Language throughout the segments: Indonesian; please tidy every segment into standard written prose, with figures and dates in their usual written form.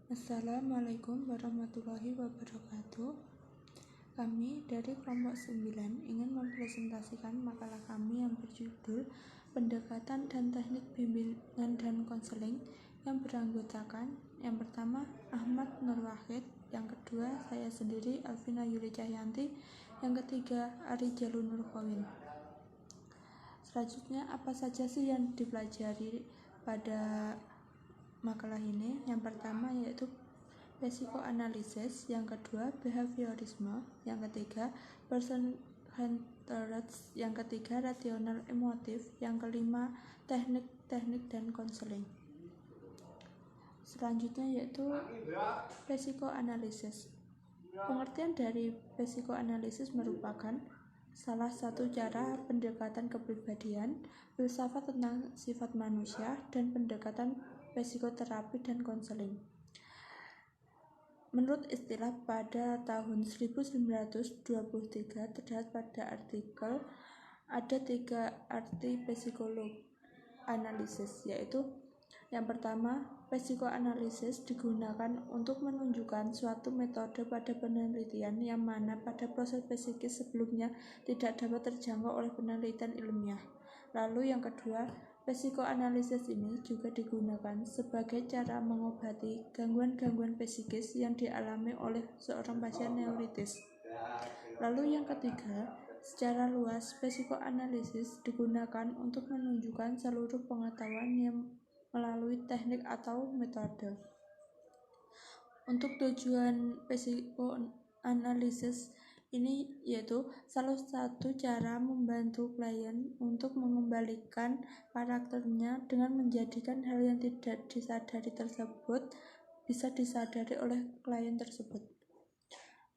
Assalamualaikum warahmatullahi wabarakatuh. Kami dari kelompok 9 ingin mempresentasikan makalah kami yang berjudul Pendekatan dan Teknik Bimbingan dan Konseling yang beranggotakan yang pertama Ahmad Nur Wahid, yang kedua saya sendiri Alvina Yuli Cahyanti, yang ketiga Ari Jalu Nur Khawin. Selanjutnya apa saja sih yang dipelajari pada makalah ini? Yang pertama yaitu psikoanalisis, yang kedua behaviorisme, yang ketiga person-centered, yang ketiga rasional emotif, yang kelima teknik dan konseling. Selanjutnya yaitu psikoanalisis. Pengertian dari psikoanalisis merupakan salah satu cara pendekatan kepribadian, filsafat tentang sifat manusia, dan pendekatan psikoterapi dan konseling. Menurut istilah pada tahun 1923 terdapat pada artikel ada 3 arti psikoanalisis, yaitu yang pertama, psikoanalisis digunakan untuk menunjukkan suatu metode pada penelitian yang mana pada proses psikis sebelumnya tidak dapat terjangkau oleh penelitian ilmiah. Lalu yang kedua, psikoanalisis ini juga digunakan sebagai cara mengobati gangguan-gangguan psikis yang dialami oleh seorang pasien neuritis. Lalu yang ketiga, secara luas psikoanalisis digunakan untuk menunjukkan seluruh pengetahuan yang melalui teknik atau metode. Untuk tujuan psikoanalisis ini yaitu salah satu cara membantu klien untuk mengembalikan karakternya dengan menjadikan hal yang tidak disadari tersebut bisa disadari oleh klien tersebut.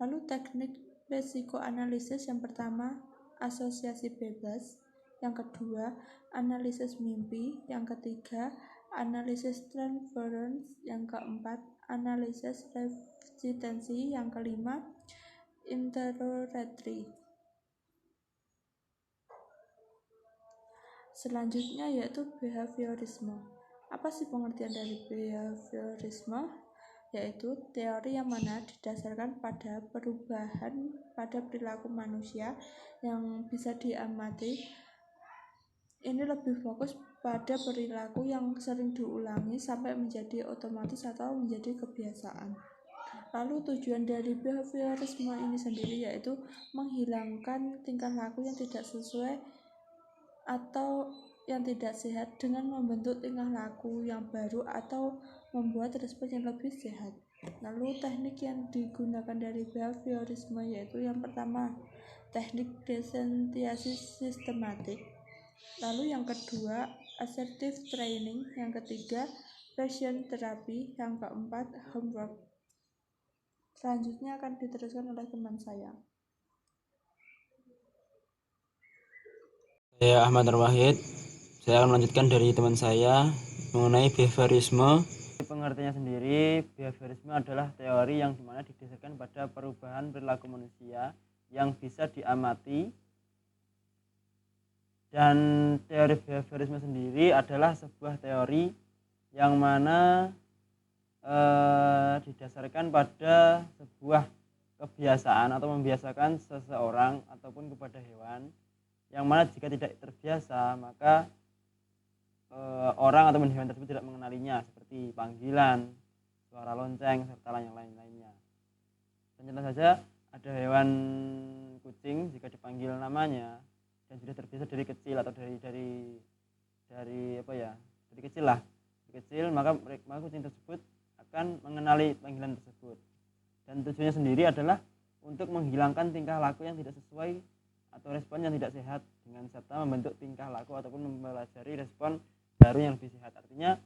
Lalu teknik psikoanalisis yang pertama asosiasi bebas, yang kedua analisis mimpi, yang ketiga analisis transference, yang keempat analisis resistensi, yang kelima interrogatory. Selanjutnya yaitu behaviorisme. Apa sih pengertian dari behaviorisme? Yaitu teori yang mana didasarkan pada perubahan pada perilaku manusia yang bisa diamati. Ini lebih fokus pada perilaku yang sering diulangi sampai menjadi otomatis atau menjadi kebiasaan. Lalu tujuan dari behaviorisme ini sendiri yaitu menghilangkan tingkah laku yang tidak sesuai atau yang tidak sehat dengan membentuk tingkah laku yang baru atau membuat respon yang lebih sehat. Lalu teknik yang digunakan dari behaviorisme yaitu yang pertama teknik desentiasi sistematik, lalu yang kedua assertive training, yang ketiga version terapi, yang keempat homework. Selanjutnya akan diteruskan oleh teman saya. Saya Ahmad Nur Wahid. Saya akan melanjutkan dari teman saya mengenai behaviorisme. Pengertiannya sendiri, behaviorisme adalah teori yang dimana didasarkan pada perubahan perilaku manusia yang bisa diamati. Dan teori behaviorisme sendiri adalah sebuah teori yang mana didasarkan pada sebuah kebiasaan atau membiasakan seseorang ataupun kepada hewan, yang mana jika tidak terbiasa maka orang atau hewan tersebut tidak mengenalinya, seperti panggilan, suara lonceng, serta yang lain-lainnya. Contoh saja ada hewan kucing, jika dipanggil namanya dan sudah terbiasa dari kecil atau dari kecil, maka kucing tersebut akan mengenali panggilan tersebut. Dan tujuannya sendiri adalah untuk menghilangkan tingkah laku yang tidak sesuai atau respon yang tidak sehat dengan serta membentuk tingkah laku ataupun mempelajari respon baru yang lebih sehat. Artinya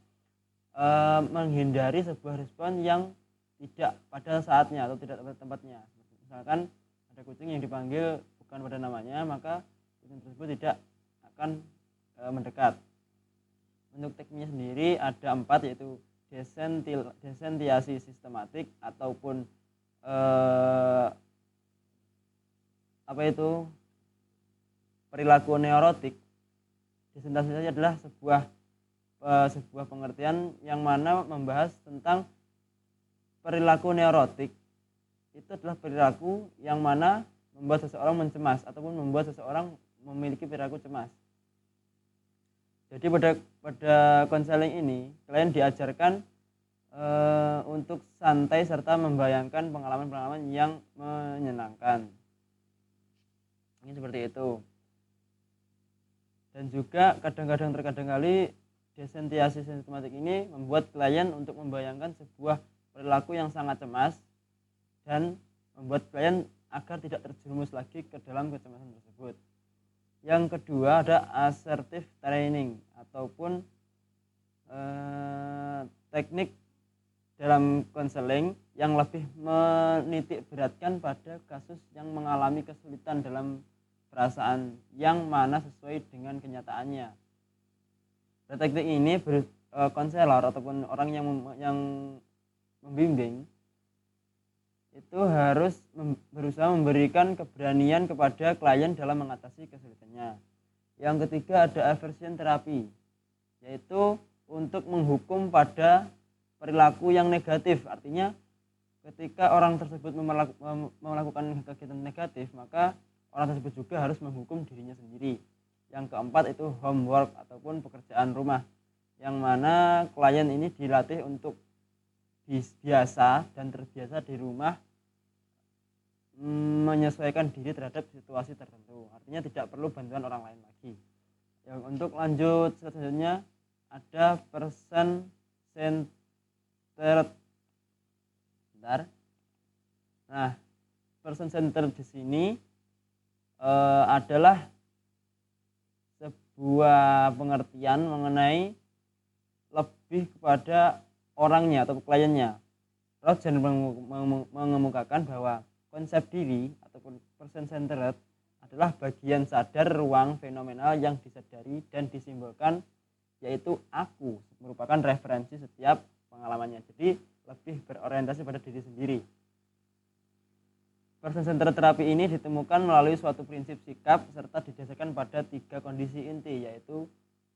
menghindari sebuah respon yang tidak pada saatnya atau tidak pada tempatnya. Misalkan ada kucing yang dipanggil bukan pada namanya, maka kucing tersebut tidak akan mendekat. Untuk tekniknya sendiri ada 4, yaitu desentiasi sistematik ataupun perilaku neurotik. Desentiasi adalah sebuah pengertian yang mana membahas tentang perilaku neurotik itu adalah perilaku yang mana membuat seseorang mencemas ataupun membuat seseorang memiliki perilaku cemas. Jadi pada konseling ini kalian diajarkan untuk santai serta membayangkan pengalaman-pengalaman yang menyenangkan. Ini seperti itu. Dan juga terkadang kali desentiasi sistematik ini membuat klien untuk membayangkan sebuah perilaku yang sangat cemas dan membuat klien agar tidak terjerumus lagi ke dalam kecemasan tersebut. Yang kedua ada assertive training ataupun teknik dalam konseling yang lebih menitik beratkan pada kasus yang mengalami kesulitan dalam perasaan yang mana sesuai dengan kenyataannya. Dan teknik ini konselor ataupun orang yang membimbing itu harus berusaha memberikan keberanian kepada klien dalam mengatasi kesulitannya. Yang ketiga ada aversion terapi, yaitu untuk menghukum pada perilaku yang negatif. Artinya ketika orang tersebut melakukan kegiatan negatif, maka orang tersebut juga harus menghukum dirinya sendiri. Yang keempat itu homework ataupun pekerjaan rumah, yang mana klien ini dilatih untuk biasa dan terbiasa di rumah menyesuaikan diri terhadap situasi tertentu. Artinya tidak perlu bantuan orang lain lagi. Yang untuk lanjut selanjutnya ada person centered. Nah, person centered di sini adalah sebuah pengertian mengenai lebih kepada orangnya atau kliennya. Roger mengemukakan bahwa konsep diri ataupun person centered adalah bagian sadar ruang fenomenal yang disadari dan disimbolkan, yaitu aku merupakan referensi setiap pengalamannya. Jadi lebih berorientasi pada diri sendiri. Person centered terapi ini ditemukan melalui suatu prinsip sikap serta didasarkan pada 3 kondisi inti, yaitu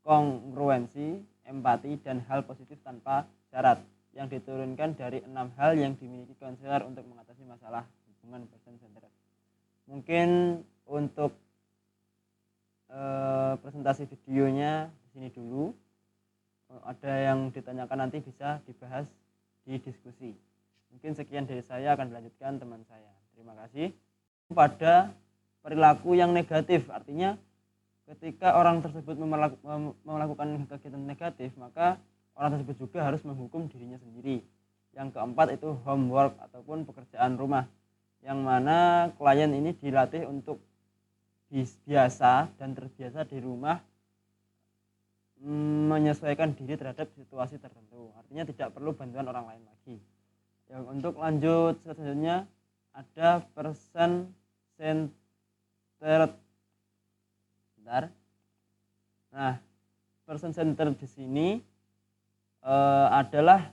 kongruensi, empati, dan hal positif tanpa syarat, yang diturunkan dari 6 hal yang dimiliki konselor untuk mengatasi masalah hubungan person centered. Mungkin untuk presentasi videonya di sini dulu. Ada yang ditanyakan nanti bisa dibahas di diskusi. Mungkin sekian dari saya, akan dilanjutkan teman saya. Terima kasih. Pada perilaku yang negatif, artinya ketika orang tersebut melakukan kegiatan negatif, maka orang tersebut juga harus menghukum dirinya sendiri. Yang keempat itu homework ataupun pekerjaan rumah, yang mana klien ini dilatih untuk biasa dan terbiasa di rumah menyesuaikan diri terhadap situasi tertentu. Artinya tidak perlu bantuan orang lain lagi. Yang untuk lanjut selanjutnya ada person centered. Nah, person centered di sini adalah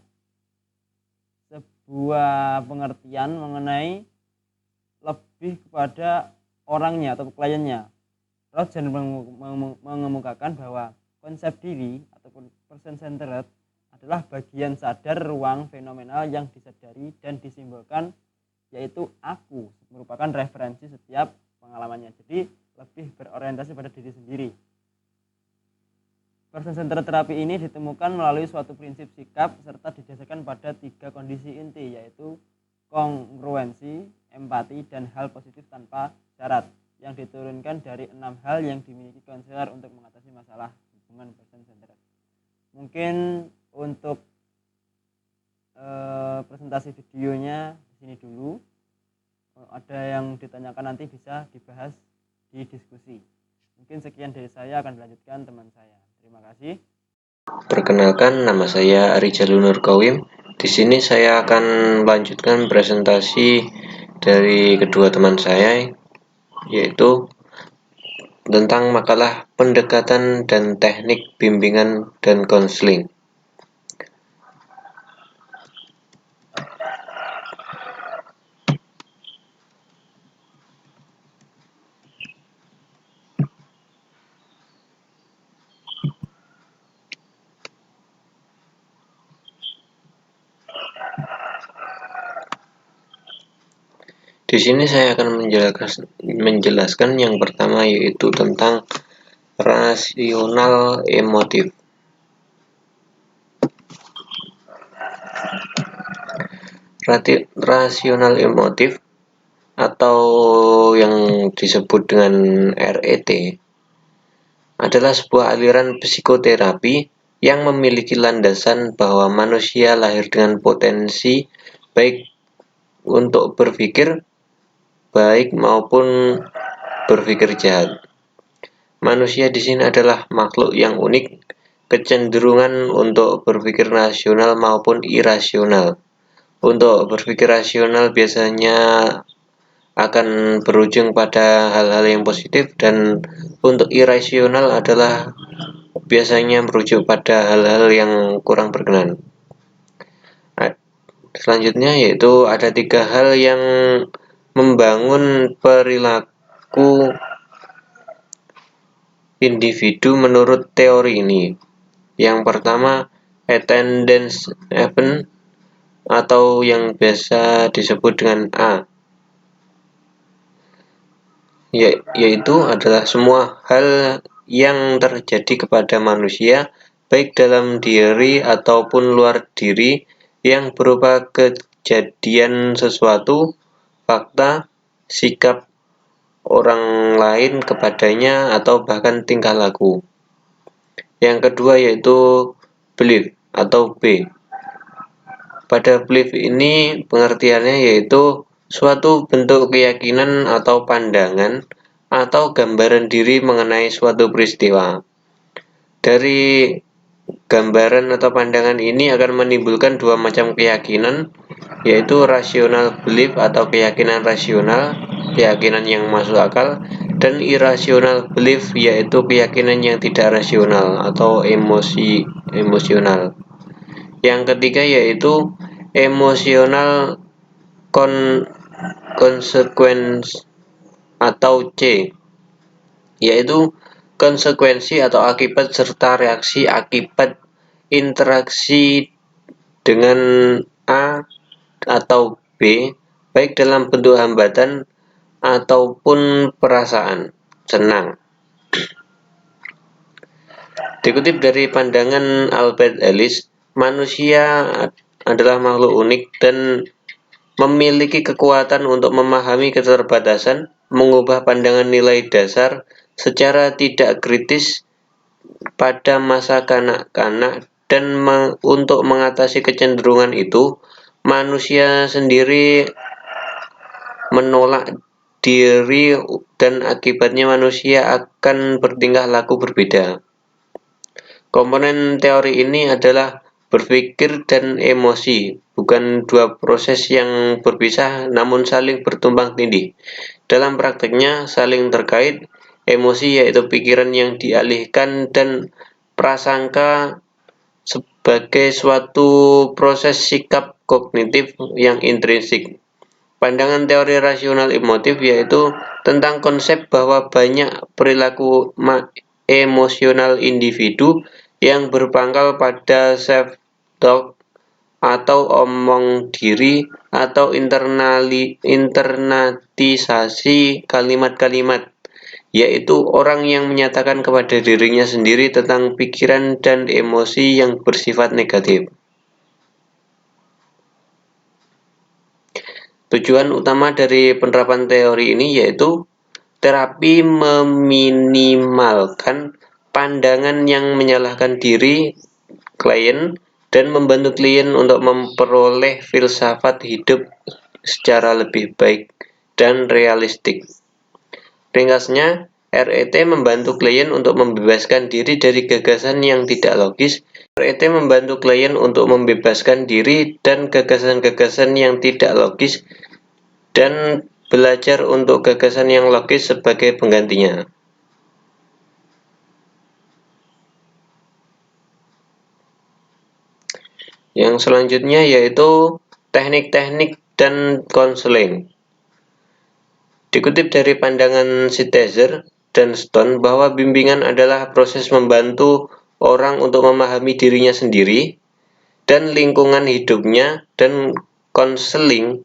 sebuah pengertian mengenai lebih kepada orangnya atau kliennya. Roger mengemukakan bahwa konsep diri ataupun person centered adalah bagian sadar ruang fenomenal yang disadari dan disimbolkan, yaitu aku merupakan referensi setiap pengalamannya. Jadi lebih berorientasi pada diri sendiri. Person centered terapi ini ditemukan melalui suatu prinsip sikap serta didasarkan pada 3 kondisi inti, yaitu kongruensi, empati, dan hal positif tanpa syarat, yang diturunkan dari 6 hal yang dimiliki konselor untuk mengatasi masalah hubungan person centered. Mungkin untuk presentasi videonya di sini dulu. Ada yang ditanyakan nanti bisa dibahas di diskusi. Mungkin sekian dari saya, akan dilanjutkan teman saya. Terima kasih. Perkenalkan, nama saya Ari Jalunur Kawim. Di sini saya akan melanjutkan presentasi dari kedua teman saya, yaitu tentang makalah pendekatan dan teknik bimbingan dan konseling. Di sini saya akan menjelaskan yang pertama, yaitu tentang rasional emotif. Rasional emotif atau yang disebut dengan RET adalah sebuah aliran psikoterapi yang memiliki landasan bahwa manusia lahir dengan potensi baik untuk berpikir baik maupun berpikir jahat. Manusia di sini adalah makhluk yang unik, kecenderungan untuk berpikir rasional maupun irasional. Untuk berpikir rasional biasanya akan berujung pada hal-hal yang positif, dan untuk irasional adalah biasanya merujuk pada hal-hal yang kurang berkenan. Selanjutnya yaitu ada 3 hal yang membangun perilaku individu menurut teori ini. Yang pertama, attendance event atau yang biasa disebut dengan A, yaitu adalah semua hal yang terjadi kepada manusia baik dalam diri ataupun luar diri yang berupa kejadian sesuatu, fakta, sikap orang lain kepadanya, atau bahkan tingkah laku. Yang kedua yaitu belief atau B. Pada belief ini pengertiannya yaitu suatu bentuk keyakinan atau pandangan atau gambaran diri mengenai suatu peristiwa. Dari gambaran atau pandangan ini akan menimbulkan 2 macam keyakinan, yaitu rational belief atau keyakinan rasional, keyakinan yang masuk akal, dan irrational belief yaitu keyakinan yang tidak rasional atau emosional. Yang ketiga yaitu emotional consequence atau C, yaitu konsekuensi atau akibat serta reaksi akibat interaksi dengan A atau B, baik dalam bentuk hambatan ataupun perasaan senang. Dikutip dari pandangan Albert Ellis, manusia adalah makhluk unik dan memiliki kekuatan untuk memahami keterbatasan, mengubah pandangan nilai dasar secara tidak kritis pada masa kanak-kanak, dan untuk mengatasi kecenderungan itu, manusia sendiri menolak diri dan akibatnya manusia akan bertingkah laku berbeda. Komponen teori ini adalah berpikir dan emosi, bukan 2 proses yang berpisah namun saling bertumpang tindih. Dalam prakteknya saling terkait, emosi yaitu pikiran yang dialihkan dan prasangka sebagai suatu proses sikap kognitif yang intrinsik. Pandangan teori rasional emotif yaitu tentang konsep bahwa banyak perilaku emosional individu yang berpangkal pada self-talk atau omong diri atau internatisasi kalimat-kalimat, yaitu orang yang menyatakan kepada dirinya sendiri tentang pikiran dan emosi yang bersifat negatif. Tujuan utama dari penerapan teori ini yaitu terapi meminimalkan pandangan yang menyalahkan diri klien dan membantu klien untuk memperoleh filsafat hidup secara lebih baik dan realistik. Ringkasnya, RET membantu klien untuk membebaskan diri dari gagasan yang tidak logis. RET membantu klien untuk membebaskan diri dan gagasan-gagasan yang tidak logis dan belajar untuk gagasan yang logis sebagai penggantinya. Yang selanjutnya yaitu teknik-teknik dan konseling. Dikutip dari pandangan Sitezer dan Stone bahwa bimbingan adalah proses membantu orang untuk memahami dirinya sendiri dan lingkungan hidupnya, dan konseling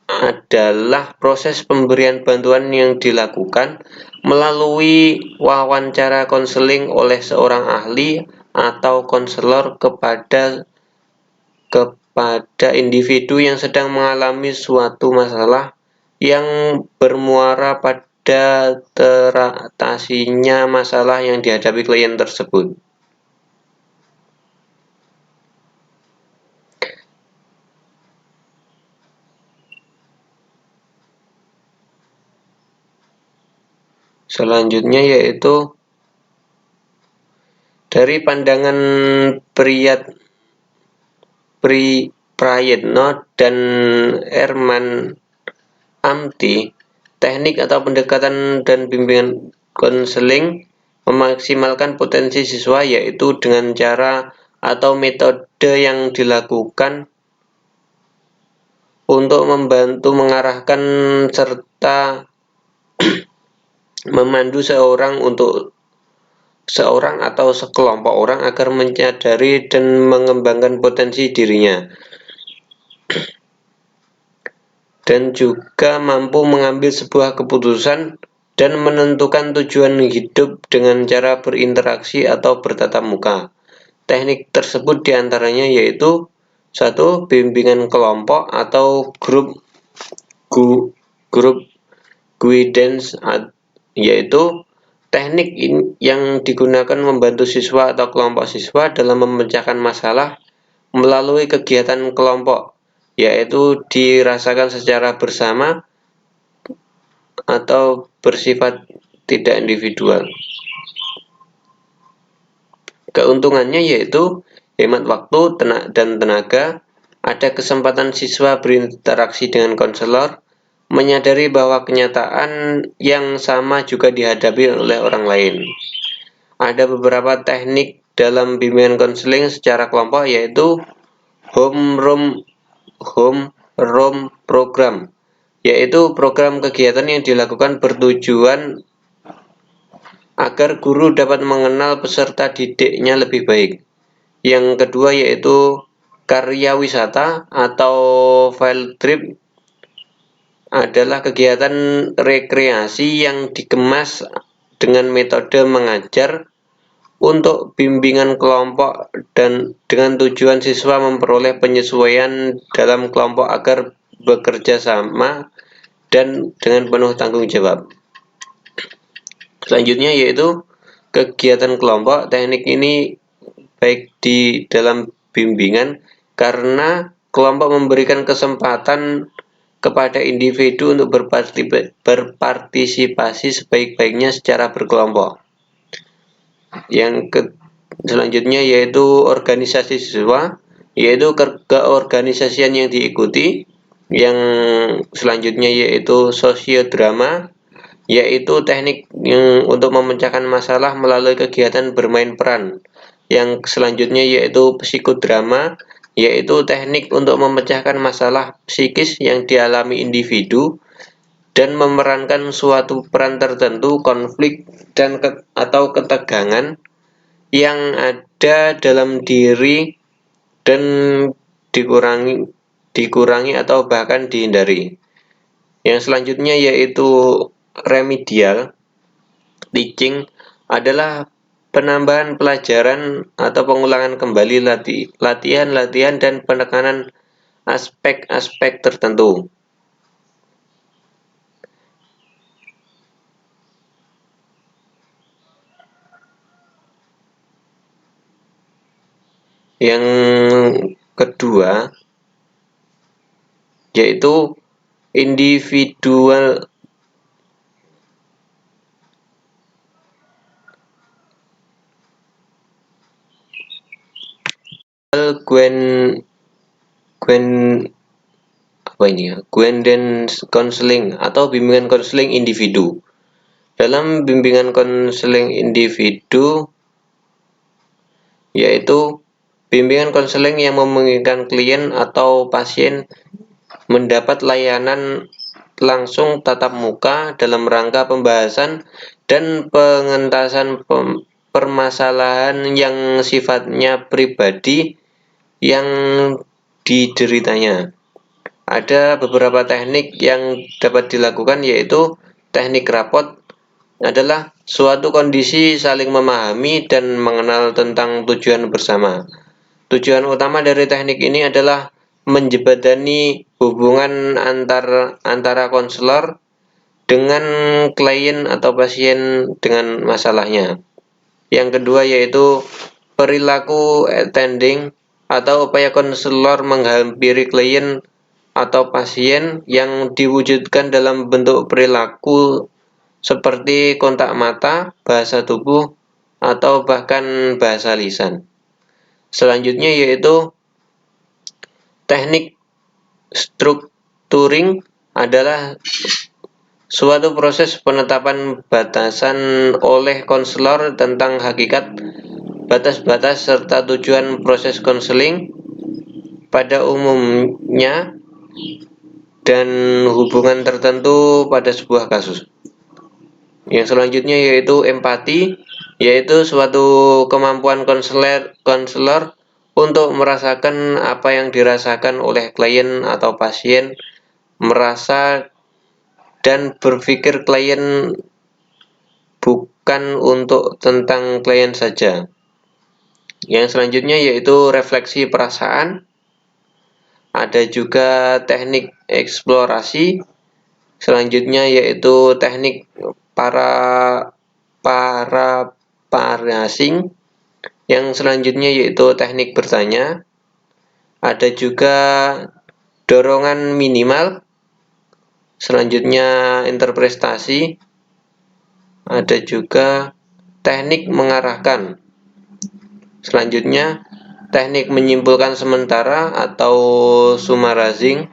adalah proses pemberian bantuan yang dilakukan melalui wawancara konseling oleh seorang ahli atau konselor kepada individu yang sedang mengalami suatu masalah yang bermuara pada teratasinya masalah yang dihadapi klien tersebut. Selanjutnya yaitu dari pandangan Prayitno dan Herman Amti, teknik atau pendekatan dan bimbingan konseling memaksimalkan potensi siswa yaitu dengan cara atau metode yang dilakukan untuk membantu mengarahkan serta memandu seorang atau sekelompok orang agar menyadari dan mengembangkan potensi dirinya, dan juga mampu mengambil sebuah keputusan dan menentukan tujuan hidup dengan cara berinteraksi atau bertatap muka. Teknik tersebut diantaranya yaitu 1. Bimbingan kelompok atau grup guidance, yaitu teknik yang digunakan membantu siswa atau kelompok siswa dalam memecahkan masalah melalui kegiatan kelompok, yaitu dirasakan secara bersama atau bersifat tidak individual. Keuntungannya yaitu hemat waktu dan tenaga, ada kesempatan siswa berinteraksi dengan konselor, menyadari bahwa kenyataan yang sama juga dihadapi oleh orang lain. Ada beberapa teknik dalam bimbingan konseling secara kelompok yaitu home room program, yaitu program kegiatan yang dilakukan bertujuan agar guru dapat mengenal peserta didiknya lebih baik. Yang kedua yaitu karya wisata atau field trip, adalah kegiatan rekreasi yang dikemas dengan metode mengajar untuk bimbingan kelompok dan dengan tujuan siswa memperoleh penyesuaian dalam kelompok agar bekerja sama dan dengan penuh tanggung jawab. Selanjutnya yaitu kegiatan kelompok. Teknik ini baik di dalam bimbingan karena kelompok memberikan kesempatan kepada individu untuk berpartisipasi sebaik-baiknya secara berkelompok. Selanjutnya yaitu organisasi siswa, yaitu keorganisasian yang diikuti. Yang selanjutnya yaitu sosiodrama, yaitu teknik untuk memecahkan masalah melalui kegiatan bermain peran. Yang selanjutnya yaitu psikodrama, yaitu teknik untuk memecahkan masalah psikis yang dialami individu dan memerankan suatu peran tertentu, konflik atau ketegangan yang ada dalam diri dan dikurangi atau bahkan dihindari. Yang selanjutnya yaitu remedial teaching, adalah penambahan pelajaran atau pengulangan kembali latihan dan penekanan aspek-aspek tertentu. Yang kedua yaitu individual guidance counseling atau bimbingan konseling individu. Dalam bimbingan konseling individu yaitu bimbingan konseling yang memungkinkan klien atau pasien mendapat layanan langsung tatap muka dalam rangka pembahasan dan pengentasan permasalahan yang sifatnya pribadi yang dideritanya. ada beberapa teknik yang dapat dilakukan, yaitu teknik rapot adalah suatu kondisi saling memahami dan mengenal tentang tujuan bersama. Tujuan utama dari teknik ini adalah menjembatani hubungan antara konselor dengan klien atau pasien dengan masalahnya. Yang kedua yaitu perilaku attending atau upaya konselor menghampiri klien atau pasien yang diwujudkan dalam bentuk perilaku seperti kontak mata, bahasa tubuh, atau bahkan bahasa lisan. Selanjutnya yaitu teknik structuring adalah suatu proses penetapan batasan oleh konselor tentang hakikat, batas-batas, serta tujuan proses konseling pada umumnya dan hubungan tertentu pada sebuah kasus. Yang selanjutnya yaitu empati, yaitu suatu kemampuan konselor untuk merasakan apa yang dirasakan oleh klien atau pasien, merasa dan berpikir klien, bukan untuk tentang klien saja. Yang selanjutnya yaitu refleksi perasaan. Ada juga teknik eksplorasi. Selanjutnya yaitu teknik paraphrasing. Yang selanjutnya yaitu teknik bertanya. Ada juga dorongan minimal. Selanjutnya interpretasi. Ada juga teknik mengarahkan. Selanjutnya teknik menyimpulkan sementara atau summarizing.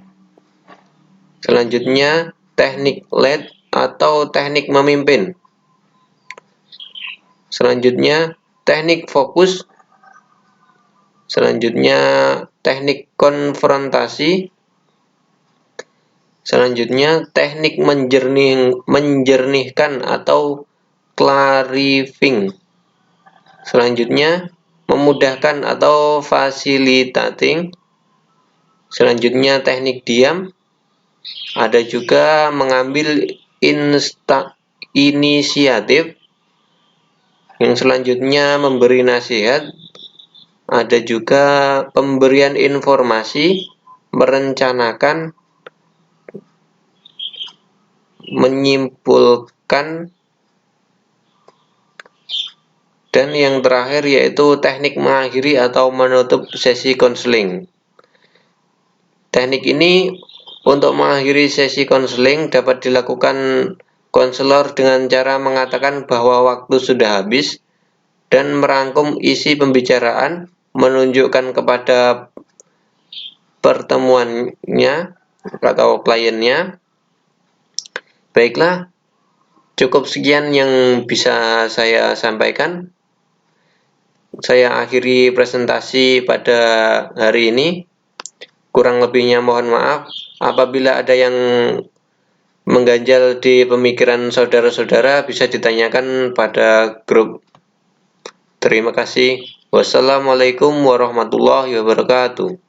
Selanjutnya teknik lead atau teknik memimpin. Selanjutnya teknik fokus. Selanjutnya teknik konfrontasi. Selanjutnya teknik menjernihkan atau clarifying. Selanjutnya memudahkan atau facilitating. Selanjutnya teknik diam. Ada juga mengambil inisiatif. Yang selanjutnya memberi nasihat. Ada juga pemberian informasi, merencanakan, menyimpulkan, dan yang terakhir yaitu teknik mengakhiri atau menutup sesi konseling. Teknik ini untuk mengakhiri sesi konseling dapat dilakukan konselor dengan cara mengatakan bahwa waktu sudah habis dan merangkum isi pembicaraan, menunjukkan kepada pertemuannya atau kliennya. Baiklah, cukup sekian yang bisa saya sampaikan. Saya akhiri presentasi pada hari ini. Kurang lebihnya mohon maaf. Apabila ada yang mengganjal di pemikiran saudara-saudara, bisa ditanyakan pada grup. Terima kasih. Wassalamualaikum warahmatullahi wabarakatuh.